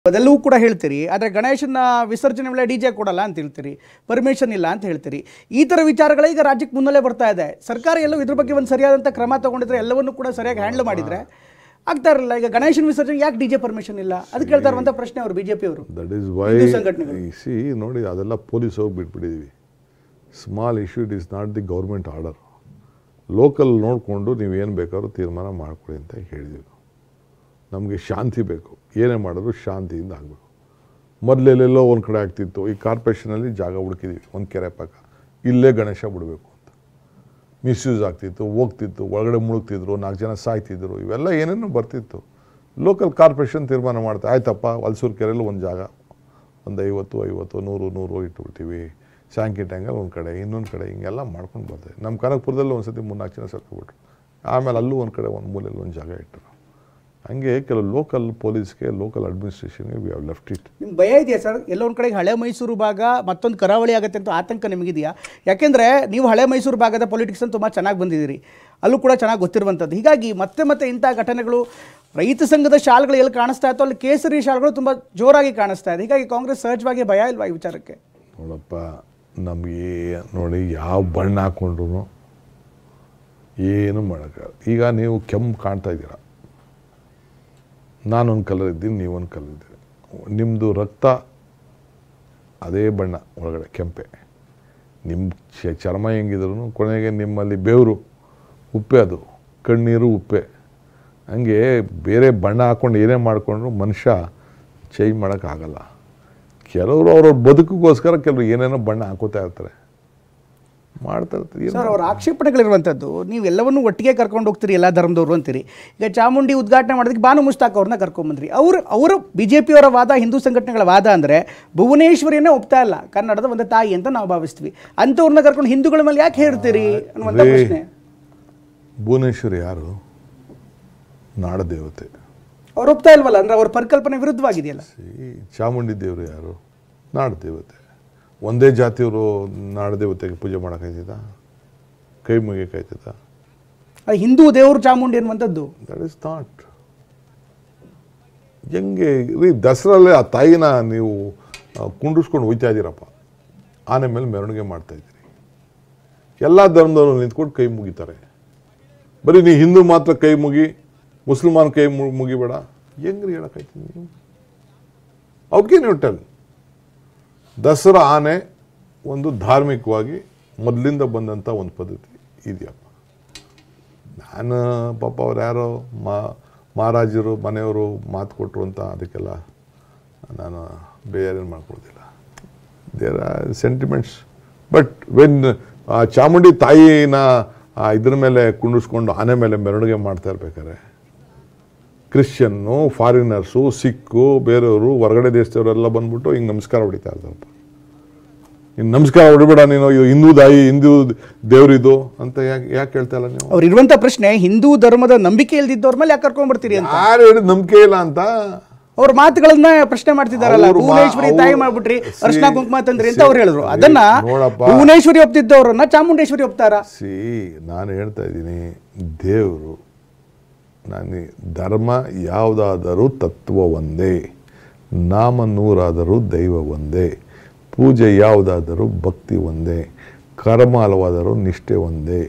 ಅದೆಲ್ಲವೂ ಕೂಡ ಹೇಳ್ತೀರಿ. ಆದರೆ ಗಣೇಶನ ವಿಸರ್ಜನೆ ವೇಳೆ ಡಿಜೆ ಕೊಡಲ್ಲ ಅಂತ ಹೇಳ್ತೀರಿ, ಪರ್ಮಿಷನ್ ಇಲ್ಲ ಅಂತ ಹೇಳ್ತೀರಿ. ಈ ಥರ ವಿಚಾರಗಳೇ ಈಗ ರಾಜ್ಯಕ್ಕೆ ಮುನ್ನಲ್ಲೇ ಬರ್ತಾ ಇದೆ. ಸರ್ಕಾರ ಎಲ್ಲೂ ಇದ್ರ ಬಗ್ಗೆ ಒಂದು ಸರಿಯಾದಂಥ ಕ್ರಮ ತಗೊಂಡಿದ್ರೆ, ಎಲ್ಲವನ್ನೂ ಕೂಡ ಸರಿಯಾಗಿ ಹ್ಯಾಂಡಲ್ ಮಾಡಿದರೆ ಆಗ್ತಾ ಇರಲಿಲ್ಲ. ಈಗ ಗಣೇಶನ ವಿಸರ್ಜನೆ ಯಾಕೆ ಡಿಜೆ ಪರ್ಮಿಷನ್ ಇಲ್ಲ ಅದಕ್ಕೆ ಹೇಳ್ತಾ ಇರುವಂಥ ಪ್ರಶ್ನೆ ಅವರು ಬಿಜೆಪಿ ಅವರು. ದಟ್ ಈಸ್ ವೈ ಸಿ ನೋಡಿ, ಅದೆಲ್ಲ ಪೊಲೀಸ್ ಹೋಗಿ ಬಿಟ್ಬಿಟ್ಟಿದ್ದೀವಿ. Small issue, it is not the government order. Local ನೋಡಿಕೊಂಡು ನೀವೇನು ಬೇಕಾದ್ರೂ ತೀರ್ಮಾನ ಮಾಡ್ಕೊಳ್ಳಿ ಅಂತ ಹೇಳಿದ್ದೀವಿ. ನಮಗೆ ಶಾಂತಿ ಬೇಕು, ಏನೇ ಮಾಡಿದ್ರು ಶಾಂತಿಯಿಂದ ಆಗಬೇಕು. ಮೊದಲೆಲ್ಲೆಲ್ಲೋ ಒಂದು ಕಡೆ ಆಗ್ತಿತ್ತು, ಈ ಕಾರ್ಪೊರೇಷನಲ್ಲಿ ಜಾಗ ಹುಡುಕಿದ್ದೀವಿ ಒಂದು ಕೆರೆ ಪಕ್ಕ, ಇಲ್ಲೇ ಗಣೇಶ ಬಿಡಬೇಕು ಅಂತ. ಮಿಸ್ಯೂಸ್ ಆಗ್ತಿತ್ತು, ಹೋಗ್ತಿತ್ತು, ಒಳಗಡೆ ಮುಳುಗ್ತಿದ್ರು, 4 ಜನ ಸಾಯ್ತಿದ್ರು, ಇವೆಲ್ಲ ಏನೇನೋ ಬರ್ತಿತ್ತು. ಲೋಕಲ್ ಕಾರ್ಪೊರೇಷನ್ ತೀರ್ಮಾನ ಮಾಡ್ತಾ ಆಯ್ತಪ್ಪ ಹಲಸೂರು ಕೆರೆಯಲ್ಲಿ ಒಂದು ಜಾಗ ಒಂದು 50, 100 ಇಟ್ಬಿಡ್ತೀವಿ. ಸ್ಯಾಂಕಿ ಟ್ಯಾಂಗಲ್ಲಿ ಒಂದು ಕಡೆ, ಇನ್ನೊಂದು ಕಡೆ ಹಿಂಗೆಲ್ಲ ಮಾಡ್ಕೊಂಡು ಬರ್ತೀವಿ. ನಮ್ಮ ಕನಕಪುರದಲ್ಲಿ ಒಂದು ಸತಿ 3-4 ಜನ ಸತ್ಕೊಬಿಟ್ರು. ಆಮೇಲೆ ಅಲ್ಲೂ ಒಂದು ಕಡೆ ಒಂದು ಮೂಲೆಯಲ್ಲಿ ಒಂದು ಜಾಗ ಇಟ್ಟರು. ಹಂಗೆ ಕೆಲವು ಲೋಕಲ್ ಪೊಲೀಸ್ಗೆ, ಲೋಕಲ್ ಅಡ್ಮಿನಿಸ್ಟ್ರೇಷನ್ಗೆ ವಿ ಹ್ಯಾವ್ ಲೆಫ್ಟ್ ಇಟ್. ನಿಮ್ಗೆ ಭಯ ಇದೆಯಾ ಸರ್? ಎಲ್ಲೊಂದು ಕಡೆ ಹಳೆ ಮೈಸೂರು ಭಾಗ ಮತ್ತೊಂದು ಕರಾವಳಿ ಆಗುತ್ತೆ ಅಂತ ಆತಂಕ ನಿಮಗಿದೆಯಾ? ಯಾಕೆಂದರೆ ನೀವು ಹಳೆ ಮೈಸೂರು ಭಾಗದ ಪೊಲಿಟಿಕ್ಸನ್ನು ತುಂಬ ಚೆನ್ನಾಗಿ ಬಂದಿದ್ದೀರಿ, ಅಲ್ಲೂ ಕೂಡ ಚೆನ್ನಾಗಿ ಗೊತ್ತಿರುವಂಥದ್ದು. ಹೀಗಾಗಿ ಮತ್ತೆ ಇಂಥ ಘಟನೆಗಳು ರೈತ ಸಂಘದ ಶಾಲೆಗಳು ಎಲ್ಲಿ ಕಾಣಿಸ್ತಾ ಇತ್ತು ಅಲ್ಲಿ ಕೇಸರಿ ಶಾಲೆಗಳು ತುಂಬ ಜೋರಾಗಿ ಕಾಣಿಸ್ತಾ ಇದೆ. ಹೀಗಾಗಿ ಕಾಂಗ್ರೆಸ್ ಸಹಜವಾಗಿ ಭಯ ಇಲ್ವಾ ಈ ವಿಚಾರಕ್ಕೆ? ನೋಡಪ್ಪ, ನಮಗೆ ನೋಡಿ ಯಾವ ಬಣ್ಣ ಹಾಕ್ಕೊಂಡ್ರು ಏನು ಮಾಡೋಕ್ಕಾಗಲ್ಲ. ಈಗ ನೀವು ಕೆಂಪು ಕಾಣ್ತಾ ಇದ್ದೀರ, ನಾನೊಂದು ಕಲರ್ ಇದ್ದೀನಿ, ನೀವೊಂದು ಕಲರ್ ಇದ್ದೀರಿ. ನಿಮ್ಮದು ರಕ್ತ ಅದೇ ಬಣ್ಣ, ಒಳಗಡೆ ಕೆಂಪೆ. ನಿಮ್ಮ ಚರ್ಮ ಹೆಂಗಿದ್ರು ಕೊನೆಗೆ ನಿಮ್ಮಲ್ಲಿ ಬೆವರು ಉಪ್ಪೆ, ಅದು ಕಣ್ಣೀರು ಉಪ್ಪೆ. ಹಂಗೆ ಬೇರೆ ಬಣ್ಣ ಹಾಕ್ಕೊಂಡು ಏನೇ ಮಾಡಿಕೊಂಡ್ರು ಮನುಷ್ಯ ಚೇಂಜ್ ಮಾಡೋಕ್ಕಾಗಲ್ಲ. ಕೆಲವರು ಅವ್ರವ್ರ ಬದುಕಿಗೋಸ್ಕರ ಕೆಲವರು ಏನೇನೋ ಬಣ್ಣ ಹಾಕೋತಾ ಇರ್ತಾರೆ, ಮಾಡ್ತಾ ಇರ್ತಾರೆ. ಸರ್, ಅವ್ರ ಆಕ್ಷೇಪಣೆಗಳಿರುವಂಥದ್ದು ನೀವೆಲ್ಲವನ್ನೂ ಒಟ್ಟಿಗೆ ಕರ್ಕೊಂಡು ಹೋಗ್ತೀರಿ, ಎಲ್ಲ ಧರ್ಮದವರು ಅಂತೀರಿ. ಈಗ ಚಾಮುಂಡಿ ಉದ್ಘಾಟನೆ ಮಾಡೋದಕ್ಕೆ ಬಾನು ಮುಸ್ತಾಕ್ ಅವ್ರನ್ನ ಕರ್ಕೊಂಬಂದ್ರಿ. ಅವರು BJP ಅವರ ವಾದ, ಹಿಂದೂ ಸಂಘಟನೆಗಳ ವಾದ ಅಂದರೆ ಭುವನೇಶ್ವರಿಯನ್ನೇ ಒಪ್ತಾ ಇಲ್ಲ, ಕನ್ನಡದ ಒಂದು ತಾಯಿ ಅಂತ ನಾವು ಭಾವಿಸ್ತೀವಿ. ಅಂಥವ್ರನ್ನ ಕರ್ಕೊಂಡು ಹಿಂದೂಗಳ ಮೇಲೆ ಯಾಕೆ ಹೇಳ್ತೀರಿ ಅನ್ನುವಂಥ ಪ್ರಶ್ನೆ. ಭುವನೇಶ್ವರಿ ಯಾರು? ನಾಡದೇವತೆ. ಅವ್ರು ಒಪ್ತಾ ಇಲ್ವಲ್ಲ, ಅಂದರೆ ಅವ್ರ ಪರಿಕಲ್ಪನೆ ವಿರುದ್ಧವಾಗಿದೆಯಲ್ಲ. ಚಾಮುಂಡಿ ದೇವರು ಯಾರು? ನಾಡದೇವತೆ. ಒಂದೇ ಜಾತಿಯವರು ನಾಡದೇವತೆಗೆ ಪೂಜೆ ಮಾಡೋಕ್ಕಾಯ್ತದ? ಕೈ ಮುಗಿಯೋಕ್ಕಾಯ್ತದ? ಹಿಂದೂ ದೇವರು ಚಾಮುಂಡಿ ಅನ್ನುವಂಥದ್ದು ದಟ್ ಈಸ್ ನಾಟ್. ಹೆಂಗೆ ರೀ, ದಸರಲ್ಲಿ ಆ ತಾಯಿನ ನೀವು ಕುಂಡಿಸ್ಕೊಂಡು ಹೋಯ್ತಾ ಇದ್ದೀರಪ್ಪ, ಆನೆ ಮೇಲೆ ಮೆರವಣಿಗೆ ಮಾಡ್ತಾ ಇದ್ದೀರಿ. ಎಲ್ಲ ಧರ್ಮದವರು ನಿಂತ್ಕೊಂಡು ಕೈ ಮುಗಿತಾರೆ. ಬರೀ ನೀ ಹಿಂದೂ ಮಾತ್ರ ಕೈ ಮುಗಿ, ಮುಸಲ್ಮಾನ್ ಕೈ ಮುಗಿಬೇಡ, ಹೆಂಗ್ರಿ ಹೇಳೋಕ್ಕಾಯ್ತೀನಿ ನೀವು? ಅವಕ್ಕೆ ನೀವು ಟೆಲ್. ದಸರಾ ಆನೆ ಒಂದು ಧಾರ್ಮಿಕವಾಗಿ ಮೊದಲಿಂದ ಬಂದಂಥ ಒಂದು ಪದ್ಧತಿ ಇದೆಯಪ್ಪ. ನಾನು ಪಾಪ ಅವ್ರು ಯಾರೋ ಮಹಾರಾಜರು ಮನೆಯವರು ಮಾತು ಕೊಟ್ಟರು ಅಂತ ಅದಕ್ಕೆಲ್ಲ ನಾನು ಬೇರೆ ಮಾಡ್ಕೊಳ್ತಿಲ್ಲ. There are sentiments. But when Chamundi ತಾಯಿನ ಇದ್ರ ಮೇಲೆ ಕುಂಡಿಸ್ಕೊಂಡು ಆನೆ ಮೇಲೆ ಮೆರವಣಿಗೆ ಮಾಡ್ತಾ ಇರ್ಬೇಕಾರೆ ಕ್ರಿಶ್ಚಿಯನ್ನು, ಫಾರಿನರ್ಸು, ಸಿಕ್ಕು, ಬೇರೆಯವರು, ಹೊರಗಡೆ ದೇಶದವರೆಲ್ಲ ಬಂದ್ಬಿಟ್ಟು ಹಿಂಗೆ ನಮಸ್ಕಾರ ಹೊಡಿತಾ ಇರ್ತಾರಪ್ಪ. ಇನ್ನು ನಮಸ್ಕಾರ ಹೊಡಿಬೇಡ ನೀನು, ಹಿಂದೂ ದೇವ್ರಿದು ಅಂತ ಯಾಕೆ ಹೇಳ್ತಾ ಇಲ್ಲ ನೀವು? ಅವ್ರು ಇರುವಂಥ ಪ್ರಶ್ನೆ, ಹಿಂದೂ ಧರ್ಮದ ನಂಬಿಕೆ ಇಲ್ದಿದ್ದವ್ರ ಮೇಲೆ ಯಾಕೆ ಕರ್ಕೊಂಡ್ಬರ್ತೀರಿ ಅಂತ. ಯಾರು ಹೇಳಿದ ನಂಬಿಕೆ ಇಲ್ಲ ಅಂತ? ಅವ್ರ ಮಾತುಗಳನ್ನ ಪ್ರಶ್ನೆ ಮಾಡ್ತಿದ್ದಾರಲ್ಲ. ಭುವನೇಶ್ವರಿ ತಾಯಿ ಮಾಡ್ಬಿಟ್ರಿ, ಅರ್ಶನ ಕುಂಕುಮ ತಂದ್ರಿ ಅಂತ ಅವ್ರು ಹೇಳಿದ್ರು. ಅದನ್ನ ಭುವನೇಶ್ವರಿ ಒಪ್ತಿದ್ದವ್ರನ್ನ ಚಾಮುಂಡೇಶ್ವರಿ ಒಪ್ತಾರ? ನಾನು ಹೇಳ್ತಾ ಇದ್ದೀನಿ, ದೇವರು ಧರ್ಮ ಯಾವುದಾದರೂ ತತ್ವ ಒಂದೇ, ನಾಮ ನೂರಾದರೂ ದೈವ ಒಂದೇ, ಪೂಜೆ ಯಾವುದಾದರೂ ಭಕ್ತಿ ಒಂದೇ, ಕರ್ಮ ಹಲವಾದರೂ ನಿಷ್ಠೆ ಒಂದೇ,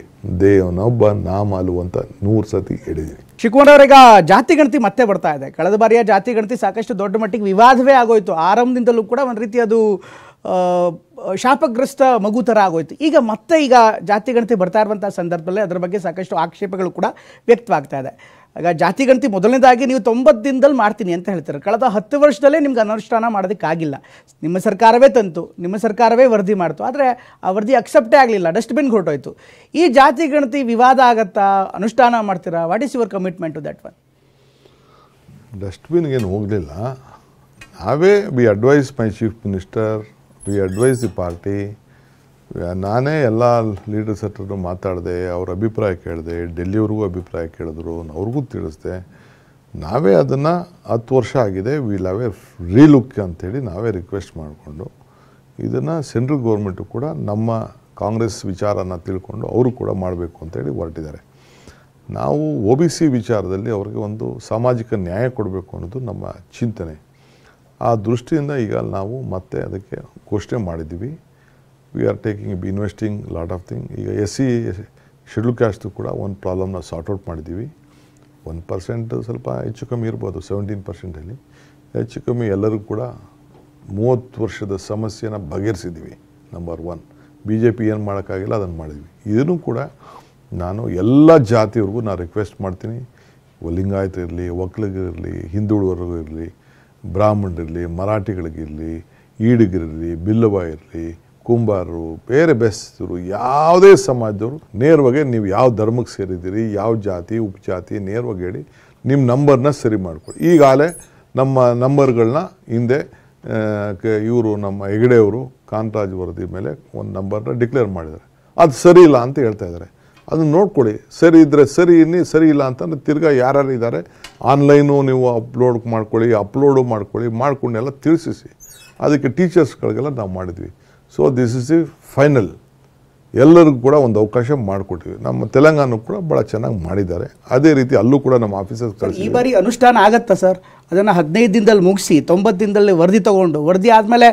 ದೇವನೊಬ್ಬ ನಾಮ ಹಲವು ಅಂತ 100 ಸತಿ ಹೇಳಿದ್ದೀನಿ. ಶಿವಕುಮಾರ್ ಅವರೀಗ ಜಾತಿ ಗಣತಿ ಮತ್ತೆ ಬರ್ತಾ ಇದೆ. ಕಳೆದ ಬಾರಿಯ ಜಾತಿ ಗಣತಿ ಸಾಕಷ್ಟು ದೊಡ್ಡ ಮಟ್ಟಿಗೆ ವಿವಾದವೇ ಆಗೋಯ್ತು. ಆರಂಭದಿಂದಲೂ ಕೂಡ ಒಂದು ರೀತಿ ಅದು ಶಾಪಗ್ರಸ್ತ ಮಗು ಥರ ಆಗೋಯ್ತು. ಈಗ ಜಾತಿ ಗಣತಿ ಬರ್ತಾ ಇರುವಂಥ ಸಂದರ್ಭದಲ್ಲಿ ಅದರ ಬಗ್ಗೆ ಸಾಕಷ್ಟು ಆಕ್ಷೇಪಗಳು ಕೂಡ ವ್ಯಕ್ತವಾಗ್ತಾ ಇದೆ. ಆಗ ಜಾತಿ ಗಣತಿ ಮೊದಲನೇದಾಗಿ ನೀವು 90 ದಿನದಲ್ಲಿ ಮಾಡ್ತೀನಿ ಅಂತ ಹೇಳ್ತಾರೆ. ಕಳೆದ 10 ವರ್ಷದಲ್ಲೇ ನಿಮ್ಗೆ ಅನುಷ್ಠಾನ ಮಾಡೋದಕ್ಕಾಗಿಲ್ಲ. ನಿಮ್ಮ ಸರ್ಕಾರವೇ ತಂತು, ನಿಮ್ಮ ಸರ್ಕಾರವೇ ವರದಿ ಮಾಡ್ತು, ಆದರೆ ಆ ವರದಿ ಅಕ್ಸೆಪ್ಟೇ ಆಗಲಿಲ್ಲ, ಡಸ್ಟ್ಬಿನ್ಗೆ ಹೊರಟೋಯ್ತು. ಈ ಜಾತಿ ಗಣತಿ ವಿವಾದ ಆಗತ್ತಾ? ಅನುಷ್ಠಾನ ಮಾಡ್ತೀರಾ? What is your commitment to that one? ಡಸ್ಟ್ಬಿನ್ಗೇನು ಹೋಗಲಿಲ್ಲ. ನಾವೇ we advise my chief minister, we advise the party. ನಾನೇ ಎಲ್ಲ ಲೀಡರ್ಸ್ ಹತ್ರ ಮಾತಾಡಿದೆ, ಅವ್ರ ಅಭಿಪ್ರಾಯ ಕೇಳಿದೆ, ಡೆಲ್ಲಿಯವ್ರಿಗೂ ಅಭಿಪ್ರಾಯ ಕೇಳಿದ್ರು, ಅವ್ರಿಗೂ ತಿಳಿಸ್ದೆ. ನಾವೇ ಅದನ್ನು 10 ವರ್ಷ ಆಗಿದೆ, ವಿಲ್ ಹ್ಯಾವ್ ಎ ರೀಲುಕ್ ಅಂತೇಳಿ ನಾವೇ ರಿಕ್ವೆಸ್ಟ್ ಮಾಡಿಕೊಂಡು ಇದನ್ನು ಸೆಂಟ್ರಲ್ ಗೌರ್ಮೆಂಟು ಕೂಡ ನಮ್ಮ ಕಾಂಗ್ರೆಸ್ ವಿಚಾರನ ತಿಳ್ಕೊಂಡು ಅವರು ಕೂಡ ಮಾಡಬೇಕು ಅಂತೇಳಿ ಹೊರಟಿದ್ದಾರೆ. ನಾವು OBC ವಿಚಾರದಲ್ಲಿ ಅವ್ರಿಗೆ ಒಂದು ಸಾಮಾಜಿಕ ನ್ಯಾಯ ಕೊಡಬೇಕು ಅನ್ನೋದು ನಮ್ಮ ಚಿಂತನೆ. ಆ ದೃಷ್ಟಿಯಿಂದ ಈಗ ನಾವು ಮತ್ತೆ ಅದಕ್ಕೆ ಘೋಷಣೆ ಮಾಡಿದ್ದೀವಿ. We are investing lot of thing. ಈಗ SC ಶೆಡ್ಯೂಲ್ ಕ್ಯಾಸ್ಟು ಕೂಡ ಒಂದು ಪ್ರಾಬ್ಲಮ್ನ ಸಾರ್ಟ್ಔಟ್ ಮಾಡಿದ್ದೀವಿ. 1% ಸ್ವಲ್ಪ ಹೆಚ್ಚು ಕಮ್ಮಿ ಇರ್ಬೋದು, 17%ಅಲ್ಲಿ ಹೆಚ್ಚು ಕಮ್ಮಿ ಎಲ್ಲರಿಗೂ ಕೂಡ 30 ವರ್ಷದ ಸಮಸ್ಯೆನ ಬಗೆಹರಿಸಿದ್ದೀವಿ. ನಂಬರ್ 1. BJP ಏನು ಮಾಡೋಕ್ಕಾಗಿಲ್ಲ ಅದನ್ನು ಮಾಡಿದ್ವಿ. ಇದನ್ನು ಕೂಡ ನಾನು ಎಲ್ಲ ಜಾತಿಯವ್ರಿಗೂ ನಾನು ರಿಕ್ವೆಸ್ಟ್ ಮಾಡ್ತೀನಿ. ಲಿಂಗಾಯತರಿರಲಿ, ಒಕ್ಕಲಿಗರಿರಲಿ, ಹಿಂದುಳಿದವರು ಇರಲಿ, ಬ್ರಾಹ್ಮಣರಿರಲಿ, ಮರಾಠಿಗಳಿಗಿರಲಿ, ಈಡಿಗರಿರಲಿ, ಬಿಲ್ಲವ ಇರಲಿ, ಕುಂಬಾರರು, ಬೇರೆ ಬೆಸ್ತರು, ಯಾವುದೇ ಸಮಾಜದವರು ನೇರವಾಗಿ ನೀವು ಯಾವ ಧರ್ಮಕ್ಕೆ ಸೇರಿದ್ದೀರಿ, ಯಾವ ಜಾತಿ ಉಪಜಾತಿ ನೇರವಾಗಿ ಹೇಳಿ ನಿಮ್ಮ ನಂಬರ್ನ ಸರಿ ಮಾಡ್ಕೊಳ್ಳಿ. ಈಗಾಗಲೇ ನಮ್ಮ ನಂಬರ್ಗಳನ್ನ ಹಿಂದೆ ಇವರು ನಮ್ಮ ಹೆಗಡೆಯವರು ಕಾಂತರಾಜ್ ವರದಿ ಮೇಲೆ ಒಂದು ನಂಬರ್ನ ಡಿಕ್ಲೇರ್ ಮಾಡಿದ್ದಾರೆ. ಅದು ಸರಿ ಇಲ್ಲ ಅಂತ ಹೇಳ್ತಾ ಇದ್ದಾರೆ. ಅದನ್ನು ನೋಡ್ಕೊಳ್ಳಿ. ಸರಿ ಇದ್ದರೆ ಸರಿ ಇನ್ನಿ, ಸರಿ ಇಲ್ಲ ಅಂತಂದರೆ ತಿರ್ಗಾ ಯಾರ್ಯಾರು ಇದ್ದಾರೆ ಆನ್ಲೈನು ನೀವು ಅಪ್ಲೋಡು ಮಾಡ್ಕೊಂಡೆಲ್ಲ ತಿಳಿಸಿ. ಅದಕ್ಕೆ ಟೀಚರ್ಸ್ಗಳಿಗೆಲ್ಲ ನಾವು ಮಾಡಿದ್ವಿ. So this is the final. ಎಲ್ಲರಿಗೂ ಕೂಡ ಒಂದು ಅವಕಾಶ ಮಾಡಿಕೊಟ್ಟಿವಿ. ನಮ್ಮ ತೆಲಂಗಾಣ ಕೂಡ ಭಾಳ ಚೆನ್ನಾಗಿ ಮಾಡಿದ್ದಾರೆ. ಅದೇ ರೀತಿ ಅಲ್ಲೂ ಕೂಡ ನಮ್ಮ ಆಫೀಸರ್ಸ್ ಕಳಿಸಿ. ಈ ಬಾರಿ ಅನುಷ್ಠಾನ ಆಗತ್ತಾ ಸರ್? ಅದನ್ನು 15 ದಿನದಲ್ಲಿ ಮುಗಿಸಿ 90 ದಿನದಲ್ಲಿ ವರದಿ ತಗೊಂಡು ವರದಿ ಆದಮೇಲೆ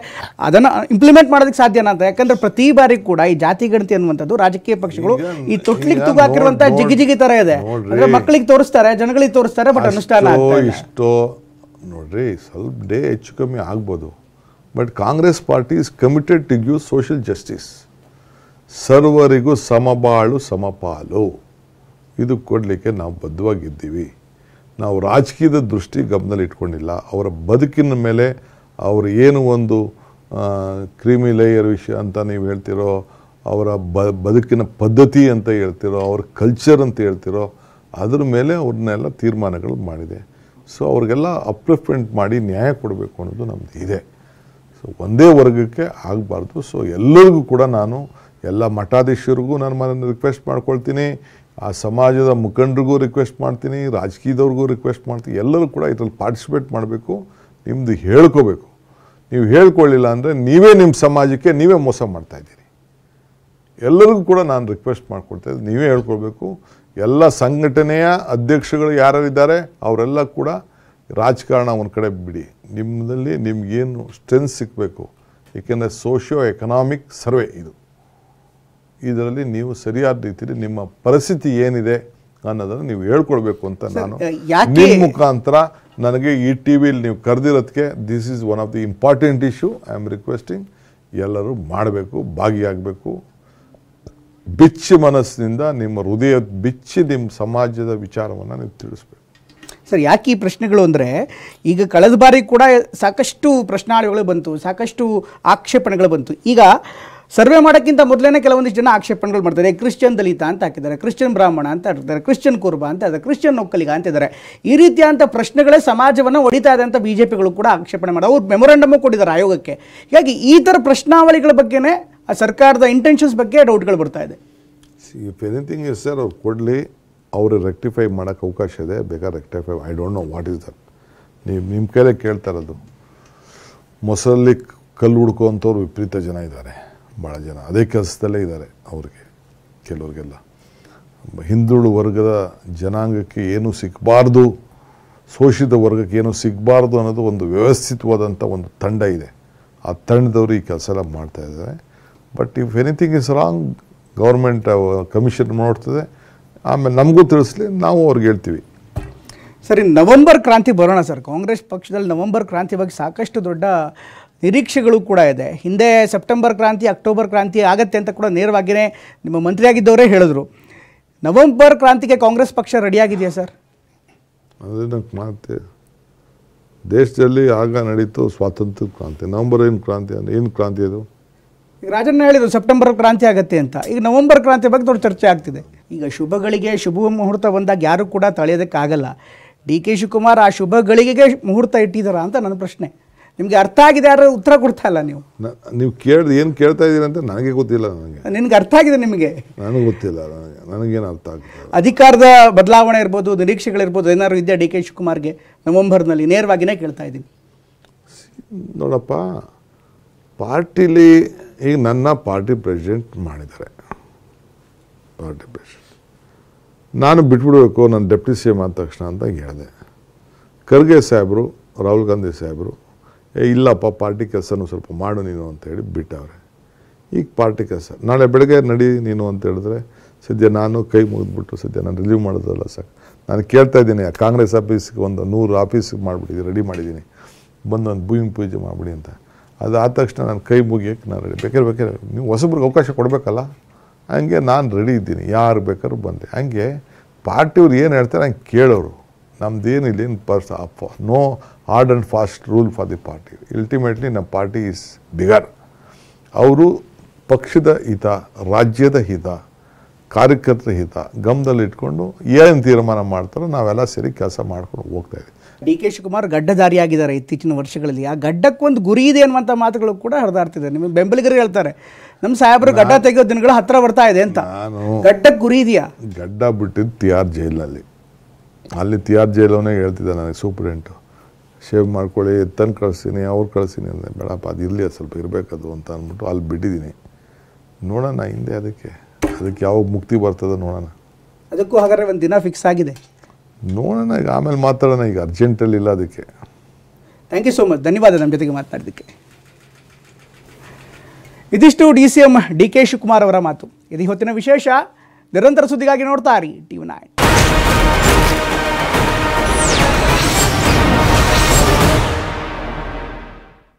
ಅದನ್ನು ಇಂಪ್ಲಿಮೆಂಟ್ ಮಾಡೋದಕ್ಕೆ ಸಾಧ್ಯನಾ ಅಂತ? ಯಾಕಂದ್ರೆ ಪ್ರತಿ ಬಾರಿ ಕೂಡ ಈ ಜಾತಿ ಗಣತಿ ಅನ್ನುವಂಥದ್ದು ರಾಜಕೀಯ ಪಕ್ಷಗಳು ಈ ತೊಟ್ಲಿಗೆ ತೂಗಾಕಿರುವಂಥ ಜಿಗಿ ಥರ ಇದೆ. ಅಂದ್ರೆ ಮಕ್ಕಳಿಗೆ ತೋರಿಸ್ತಾರೆ, ಜನಗಳಿಗೆ ತೋರಿಸ್ತಾರೆ, ಬಟ್ ಅನುಷ್ಠಾನ ಇಷ್ಟೋ ನೋಡ್ರಿ, ಸ್ವಲ್ಪ ಡೇ ಹೆಚ್ಚು ಕಮ್ಮಿ ಆಗ್ಬೋದು. But Congress party is committed to give social justice. ಸರ್ವರಿಗೂ ಸಮಬಾಳು ಸಮಪಾಲು ಇದು ಕೊಡಲಿಕ್ಕೆ ನಾವು ಬದ್ಧವಾಗಿದ್ದೀವಿ. ನಾವು ರಾಜಕೀಯದ ದೃಷ್ಟಿ ಗಮನದಲ್ಲಿ ಇಟ್ಕೊಂಡಿಲ್ಲ. ಅವರ ಬದುಕಿನ ಮೇಲೆ ಅವರು ಏನು ಒಂದು ಕ್ರೀಮಿ ಲೇಯರ್ ವಿಷಯ ಅಂತ ನೀವು ಹೇಳ್ತಿರೋ, ಅವರ ಬದುಕಿನ ಪದ್ಧತಿ ಅಂತ ಹೇಳ್ತಿರೋ, ಅವ್ರ ಕಲ್ಚರ್ ಅಂತ ಹೇಳ್ತಿರೋ, ಅದ್ರ ಮೇಲೆ ಅವ್ರನ್ನೆಲ್ಲ ತೀರ್ಮಾನಗಳು ಮಾಡಿದೆ. ಸೊ ಅವ್ರಿಗೆಲ್ಲ ಅಪ್ಲಿಫ್ಮೆಂಟ್ ಮಾಡಿ ನ್ಯಾಯ ಕೊಡಬೇಕು ಅನ್ನೋದು ನಮ್ಮದು ಇದೆ. ಸೊ ಒಂದೇ ವರ್ಗಕ್ಕೆ ಆಗಬಾರ್ದು. ಸೊ ಎಲ್ಲರಿಗೂ ಕೂಡ ನಾನು ಎಲ್ಲ ಮಠಾಧೀಶರಿಗೂ ನಾನು ರಿಕ್ವೆಸ್ಟ್ ಮಾಡ್ಕೊಳ್ತೀನಿ, ಆ ಸಮಾಜದ ಮುಖಂಡರಿಗೂ ರಿಕ್ವೆಸ್ಟ್ ಮಾಡ್ತೀನಿ, ರಾಜಕೀಯದವ್ರಿಗೂ ರಿಕ್ವೆಸ್ಟ್ ಮಾಡ್ತೀನಿ. ಎಲ್ಲರೂ ಕೂಡ ಇದರಲ್ಲಿ ಪಾರ್ಟಿಸಿಪೇಟ್ ಮಾಡಬೇಕು, ನಿಮ್ಮದು ಹೇಳ್ಕೋಬೇಕು. ನೀವು ಹೇಳ್ಕೊಳ್ಳಿಲ್ಲ ಅಂದರೆ ನೀವೇ ನಿಮ್ಮ ಸಮಾಜಕ್ಕೆ ನೀವೇ ಮೋಸ ಮಾಡ್ತಾಯಿದ್ದೀರಿ. ಎಲ್ಲರಿಗೂ ಕೂಡ ನಾನು ರಿಕ್ವೆಸ್ಟ್ ಮಾಡ್ಕೊಳ್ತಾ ಇದ್ದೀನಿ, ನೀವೇ ಹೇಳ್ಕೊಳ್ಬೇಕು. ಎಲ್ಲ ಸಂಘಟನೆಯ ಅಧ್ಯಕ್ಷಗಳು ಯಾರ್ಯಾರಿದ್ದಾರೆ ಅವರೆಲ್ಲ ಕೂಡ ರಾಜಕಾರಣ ಒಂದು ಕಡೆ ಬಿಡಿ. ನಿಮ್ಮದಲ್ಲಿ ನಿಮ್ಗೇನು ಸ್ಟ್ರೆಂತ್ ಸಿಗಬೇಕು, ಏಕೆಂದರೆ ಸೋಷಿಯೋ ಎಕನಾಮಿಕ್ ಸರ್ವೆ ಇದರಲ್ಲಿ ನೀವು ಸರಿಯಾದ ರೀತಿಯಲ್ಲಿ ನಿಮ್ಮ ಪರಿಸ್ಥಿತಿ ಏನಿದೆ ಅನ್ನೋದನ್ನು ನೀವು ಹೇಳ್ಕೊಳ್ಬೇಕು ಅಂತ ನಾನು ನಿಮ್ಮ ಮುಖಾಂತರ ನನಗೆ ಈ TVಯಲ್ಲಿ ನೀವು ಕರೆದಿರೋದಕ್ಕೆ this is one of the important issue. I am requesting ಎಲ್ಲರೂ ಮಾಡಬೇಕು, ಭಾಗಿಯಾಗಬೇಕು. ಬಿಚ್ಚಿ ಮನಸ್ಸಿನಿಂದ ನಿಮ್ಮ ಹೃದಯ ಬಿಚ್ಚಿ ನಿಮ್ಮ ಸಮಾಜದ ವಿಚಾರವನ್ನು ನೀವು ತಿಳಿಸ್ಬೇಕು. ಸರ್, ಯಾಕೆ ಈ ಪ್ರಶ್ನೆಗಳು ಅಂದರೆ, ಈಗ ಕಳೆದ ಬಾರಿ ಕೂಡ ಸಾಕಷ್ಟು ಪ್ರಶ್ನಾವಳಿಗಳು ಬಂತು, ಸಾಕಷ್ಟು ಆಕ್ಷೇಪಣೆಗಳು ಬಂತು. ಈಗ ಸರ್ವೆ ಮಾಡೋಕ್ಕಿಂತ ಮೊದಲೇ ಕೆಲವೊಂದಿಷ್ಟು ಜನ ಆಕ್ಷೇಪಣೆಗಳು ಮಾಡ್ತಾರೆ. ಕ್ರಿಶ್ಚಿಯನ್ ದಲಿತ ಅಂತ ಹಾಕಿದ್ದಾರೆ, ಕ್ರಿಶ್ಚಿಯನ್ ಬ್ರಾಹ್ಮಣ ಅಂತ ಹಾಕಿದ್ದಾರೆ, ಕ್ರಿಶ್ಚಿಯನ್ ಕುರುಬ ಅಂತ ಇದ್ದಾರೆ, ಕ್ರಿಶ್ಚಿಯನ್ ಒಕ್ಕಲಿಗ ಅಂತಿದ್ದಾರೆ. ಈ ರೀತಿಯಾದಂಥ ಪ್ರಶ್ನೆಗಳೇ ಸಮಾಜವನ್ನು ಹೊಡಿತಾ ಇದೆ ಅಂತ BJPಗಳು ಕೂಡ ಆಕ್ಷೇಪಣೆ ಮಾಡೋದು. ಅವ್ರು ಮೆಮೊರಂಡಮು ಕೊಟ್ಟಿದ್ದಾರೆ ಆಯೋಗಕ್ಕೆ. ಹೀಗಾಗಿ ಈ ಥರ ಪ್ರಶ್ನಾವಳಿಗಳ ಬಗ್ಗೆನೇ ಆ ಸರ್ಕಾರದ ಇಂಟೆನ್ಷನ್ಸ್ ಬಗ್ಗೆ ಡೌಟ್ಗಳು ಬರ್ತಾ ಇದೆ. ಇಫ್ ಎನಿಥಿಂಗ್ ಇಸ್ ಸರ್, ಅವ್ರು ಕೊಡಲಿ, ಅವರು ರೆಕ್ಟಿಫೈ ಮಾಡೋಕ್ಕೆ ಅವಕಾಶ ಇದೆ. ಬೇಕಾದ್ರೆ rectify, I don't know what is that. ನೀವು ನಿಮ್ಮ ಕೈಲೇ ಕೇಳ್ತಾ ಇರೋದು. ಮೊಸರಲ್ಲಿ ಕಲ್ಲು ಹುಡ್ಕೋವಂಥವ್ರು ವಿಪರೀತ ಜನ ಇದ್ದಾರೆ, ಭಾಳ ಜನ ಅದೇ ಕೆಲಸದಲ್ಲೇ ಇದ್ದಾರೆ. ಅವ್ರಿಗೆ ಕೆಲವ್ರಿಗೆಲ್ಲ ಹಿಂದುಳಿದ ವರ್ಗದ ಜನಾಂಗಕ್ಕೆ ಏನು ಸಿಗಬಾರ್ದು, ಶೋಷಿತ ವರ್ಗಕ್ಕೆ ಏನು ಸಿಗಬಾರ್ದು ಅನ್ನೋದು ಒಂದು ವ್ಯವಸ್ಥಿತವಾದಂಥ ಒಂದು ತಂಡ ಇದೆ. ಆ ತಂಡದವರು ಈ ಕೆಲಸ ಎಲ್ಲ ಮಾಡ್ತಾ ಇದ್ದಾರೆ. But if anything is wrong, government commission ನೋಡ್ತದೆ, ಆಮೇಲೆ ನಮಗೂ ತಿಳಿಸ್ಲಿ, ನಾವು ಅವ್ರಿಗೆ ಹೇಳ್ತೀವಿ. ಸರಿ, ನವೆಂಬರ್ ಕ್ರಾಂತಿ ಬರೋಣ ಸರ್. ಕಾಂಗ್ರೆಸ್ ಪಕ್ಷದಲ್ಲಿ ನವೆಂಬರ್ ಕ್ರಾಂತಿ ಬಗ್ಗೆ ಸಾಕಷ್ಟು ದೊಡ್ಡ ನಿರೀಕ್ಷೆಗಳು ಕೂಡ ಇದೆ. ಹಿಂದೆ ಸೆಪ್ಟೆಂಬರ್ ಕ್ರಾಂತಿ, ಅಕ್ಟೋಬರ್ ಕ್ರಾಂತಿ ಆಗತ್ತೆ ಅಂತ ಕೂಡ ನೇರವಾಗಿಯೇ ನಿಮ್ಮ ಮಂತ್ರಿಯಾಗಿದ್ದವರೇ ಹೇಳಿದ್ರು. ನವೆಂಬರ್ ಕ್ರಾಂತಿಗೆ ಕಾಂಗ್ರೆಸ್ ಪಕ್ಷ ರೆಡಿಯಾಗಿದೆಯಾ ಸರ್? ಅದೇ ಮಾತೆ ದೇಶದಲ್ಲಿ ಆಗ ನಡೀತು ಸ್ವಾತಂತ್ರ್ಯ ಕ್ರಾಂತಿ. ನವೆಂಬರ್ ಏನು ಕ್ರಾಂತಿ ಅಂದರೆ ಏನು ಕ್ರಾಂತಿ ಅದು? ಈಗ ರಾಜಣ್ಣ ಹೇಳಿದ್ರು ಸೆಪ್ಟೆಂಬರ್ ಕ್ರಾಂತಿ ಆಗುತ್ತೆ ಅಂತ. ಈಗ ನವೆಂಬರ್ ಕ್ರಾಂತಿ ಬಗ್ಗೆ ದೊಡ್ಡ ಚರ್ಚೆ ಆಗ್ತಿದೆ. ಈಗ ಶುಭಗಳಿಗೆ ಶುಭ ಮುಹೂರ್ತ ಬಂದಾಗ ಯಾರು ಕೂಡ ತಳೆಯೋದಕ್ಕಾಗಲ್ಲ. DK ಶಿವಕುಮಾರ್ ಆ ಶುಭ ಗಳಿಗೆಗೆ ಮುಹೂರ್ತ ಇಟ್ಟಿದ್ದಾರಾ ಅಂತ ನನ್ನ ಪ್ರಶ್ನೆ. ನಿಮಗೆ ಅರ್ಥ ಆಗಿದೆ, ಯಾರು ಉತ್ತರ ಕೊಡ್ತಾ ಇಲ್ಲ. ನೀವು ಏನು ಕೇಳ್ತಾ ಇದ್ದೀರಿ ಅಂತ ನನಗೆ ಗೊತ್ತಿಲ್ಲ. ನಿನಗೆ ಅರ್ಥ ಆಗಿದೆ? ನಿಮಗೆ? ನನಗೆ ಗೊತ್ತಿಲ್ಲ, ನನಗೇನು ಅರ್ಥ ಆಗುತ್ತೆ. ಅಧಿಕಾರದ ಬದಲಾವಣೆ ಇರ್ಬೋದು, ನಿರೀಕ್ಷೆಗಳಿರ್ಬೋದು, ಏನಾದ್ರು ಇದೆಯಾ DK ಶಿವಕುಮಾರ್ಗೆ ನವೆಂಬರ್ನಲ್ಲಿ? ನೇರವಾಗಿಯೇ ಕೇಳ್ತಾ ಇದ್ದೀನಿ. ನೋಡಪ್ಪ, ಪಾರ್ಟಿಲಿ ಈಗ ನನ್ನ ಪಾರ್ಟಿ ಪ್ರೆಸಿಡೆಂಟ್ ಮಾಡಿದ್ದಾರೆ. ಪಾರ್ಟಿ ಪ್ರೆಸಿಡೆಂಟ್ ನಾನು ಬಿಟ್ಬಿಡ್ಬೇಕು, ನಾನು ಡೆಪ್ಟಿ CM ಆದ ತಕ್ಷಣ ಅಂತ ಹೇಳಿದೆ. ಖರ್ಗೆ ಸಾಹೇಬರು, ರಾಹುಲ್ ಗಾಂಧಿ ಸಾಹೇಬರು ಇಲ್ಲಪ್ಪ ಪಾರ್ಟಿ ಕೆಲಸನೂ ಸ್ವಲ್ಪ ಮಾಡು ನೀನು ಅಂತೇಳಿ ಬಿಟ್ಟವ್ರೆ. ಈಗ ಪಾರ್ಟಿ ಕೆಲಸ ನಾಳೆ ಬೆಳಗ್ಗೆ ನಡಿ ನೀನು ಅಂತ ಹೇಳಿದ್ರೆ ಸದ್ಯ ನಾನು ಕೈ ಮುಗಿದ್ಬಿಟ್ಟು ಸದ್ಯ ನಾನು ರಿಲೀವ್ ಮಾಡೋದಲ್ಲ ಸಾಕು. ನಾನು ಕೇಳ್ತಾ ಇದ್ದೀನಿ ಕಾಂಗ್ರೆಸ್ ಆಫೀಸ್ಗೆ ಒಂದು 100 ಆಫೀಸಿಗೆ ಮಾಡಿಬಿಟ್ಟಿದ್ದೀನಿ, ರೆಡಿ ಮಾಡಿದ್ದೀನಿ, ಬಂದು ಒಂದು ಭೂಮಿ ಪೂಜೆ ಮಾಡಿಬಿಡಿ ಅಂತ. ಅದು ಆದ ತಕ್ಷಣ ನಾನು ಕೈ ಮುಗಿಯೋಕ್ಕೆ ನಾನು ರೆಡಿ. ಬೇಕಾದ್ರೆ ನೀವು ಹೊಸಬ್ರಿಗೆ ಅವಕಾಶ ಕೊಡಬೇಕಲ್ಲ, ಹಂಗೆ ನಾನು ರೆಡಿ ಇದ್ದೀನಿ, ಯಾರು ಬೇಕಾದ್ರೂ ಬಂದೆ. ಹಂಗೆ ಪಾರ್ಟಿಯವ್ರು ಏನು ಹೇಳ್ತಾರೆ ಹಂಗೆ ಕೇಳೋರು. ನಮ್ದೇನಿಲ್ಲ no hard and fast rule for the party. Ultimately ನಮ್ಮ ಪಾರ್ಟಿ ಈಸ್ ಬಿಗರ್. ಅವರು ಪಕ್ಷದ ಹಿತ, ರಾಜ್ಯದ ಹಿತ, ಕಾರ್ಯಕರ್ತರ ಹಿತ ಗಮನದಲ್ಲಿ ಇಟ್ಕೊಂಡು ಏನು ತೀರ್ಮಾನ ಮಾಡ್ತಾರೋ ನಾವೆಲ್ಲ ಸೇರಿ ಕೆಲಸ ಮಾಡ್ಕೊಂಡು ಹೋಗ್ತಾ ಇದ್ದೀವಿ. ಡಿ ಕೆ ಶಿವಕುಮಾರ್ ಗಡ್ಡಧಾರಿಯಾಗಿದ್ದಾರೆ ಇತ್ತೀಚಿನ ವರ್ಷಗಳಲ್ಲಿ. ಆ ಗಡ್ಡಕ್ಕೊಂದು ಗುರಿ ಇದೆ ಅನ್ನುವಂಥ ಮಾತುಗಳು ಕೂಡ ಹರಿದಾಡ್ತಿದೆ. ನಿಮಗೆ ಬೆಂಬಲಿಗರು ಹೇಳ್ತಾರೆ ನಮ್ಮ ಸಾಹೇಬರು ಗಡ್ಡ ತೆಗೆಯೋ ದಿನಗಳು ಹತ್ರ ಬರ್ತಾ ಇದೆ ಅಂತ. ನಾನು ಗಡ್ಡಕ್ಕೆ ಗುರಿ ಇದೆಯಾ? ಗಡ್ಡ ಬಿಟ್ಟಿದ್ದು ತಿಹಾರ್ ಜೈಲಿನಲ್ಲಿ. ಅಲ್ಲಿ ತಿಹಾರ್ ಜೈಲವನೇ ಹೇಳ್ತಿದ್ದೆ ನನಗೆ ಸೂಪ್ರೆಂಟು, ಶೇವ್ ಮಾಡ್ಕೊಳ್ಳಿ, ತಂದು ಕಳಿಸ್ತೀನಿ, ಅವ್ರು ಕಳಿಸ್ತೀನಿ ಅಂದರೆ ಬೇಡಪ್ಪ ಅದು ಇರಲಿ, ಅದು ಸ್ವಲ್ಪ ಇರಬೇಕದು ಅಂತ ಅಂದ್ಬಿಟ್ಟು ಅಲ್ಲಿ ಬಿಟ್ಟಿದ್ದೀನಿ. ನೋಡೋಣ ಹಿಂದೆ ಅದಕ್ಕೆ ಯಾವಾಗ ಮುಕ್ತಿ ಬರ್ತದೋ ನೋಡೋಣ. ಅದಕ್ಕೂ ಹಾಗಾದ್ರೆ ಒಂದು ದಿನ ಫಿಕ್ಸ್ ಆಗಿದೆ, ನೋಡೋಣ. ಈಗ ಆಮೇಲೆ ಮಾತಾಡೋಣ, ಈಗ ಅರ್ಜೆಂಟಲ್ಲಿ ಇಲ್ಲ ಅದಕ್ಕೆ. ಥ್ಯಾಂಕ್ ಯು ಸೋ ಮಚ್, ಧನ್ಯವಾದ ನಮ್ಮ ಜೊತೆಗೆ ಮಾತನಾಡೋದಕ್ಕೆ. ಇದಿಷ್ಟು DCM ಡಿ ಕೆ ಶಿವಕುಮಾರ್ ಅವರ ಮಾತು. ಇದು ಹೊತ್ತಿನ ವಿಶೇಷ. ನಿರಂತರ ಸುದ್ದಿಗಾಗಿ ನೋಡ್ತಾ ಇರಿ TV9.